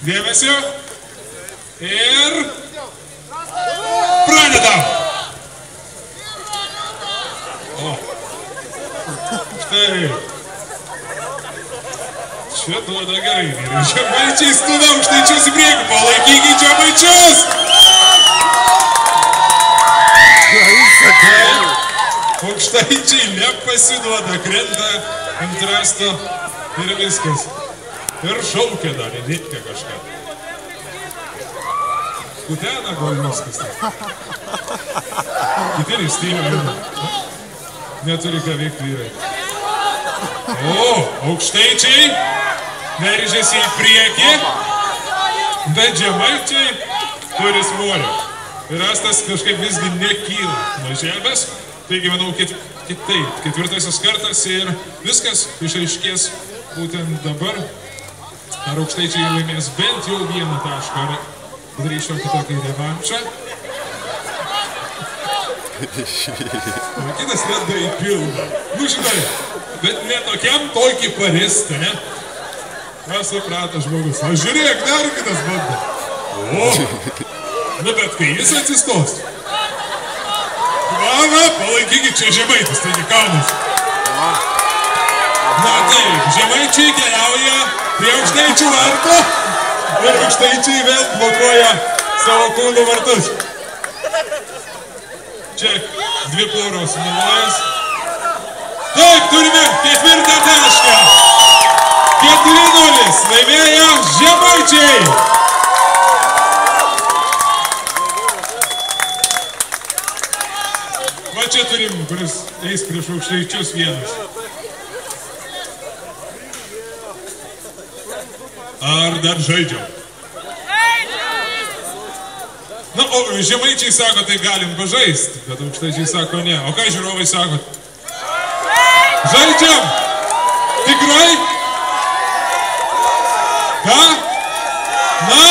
Dėmesio. Ir pradedam. O. Štai. Čia duoda gerai. Žemaičiai studa Aukštaičius į priekį. Palaikykit Žemaičius. Aukštaičiai nepasiduoda, krenta ant rasto ir viskas. Ir šaukia dar, įdėkite kažką. Skutena gal viskas. Kiti ristynė. Neturi ką veikti vyrai. O, Aukštaičiai veržėsi į priekį, bet Žemaičiai turi svorio. Ir Rastas kažkaip visgi nekyla nuo žemės. Taigi, manau, kitaip. Ketvirtasis kartas ir viskas išaiškės būtent dabar. Ar Aukštaičiai laimės bent jau vieną tašką, ar padarys šiokį tokį revanšą. Kitas lenda į pilną. Nu, žinai, bet ne tokiam tokį paristą, ne? Ką suprato žmogus? O žiūrėk, dar kitas bando. O, nu bet kai jis atsistos. Va, palaikykit čia Žemaitis, taigi Kaunas. Na taip, Žemaičiai keliauja prie Aukštaičių vartų ir Aukštaičiai vėl blokuoja savo kūnų vartus. Čia dvi poros nulojas. Taip, turime ketvirtą tašką. 4-0 laimėjo Žemaičiai. Va čia turim, kuris eis prieš Aukštaičius vienas. Ar dar žaidžiam? Na, o Žemaičiai sako, tai galim pažaisti, bet Aukštaičiai sako ne. O ką žiūrovai sako? Žaidžiam! Tikrai? Ką? Na?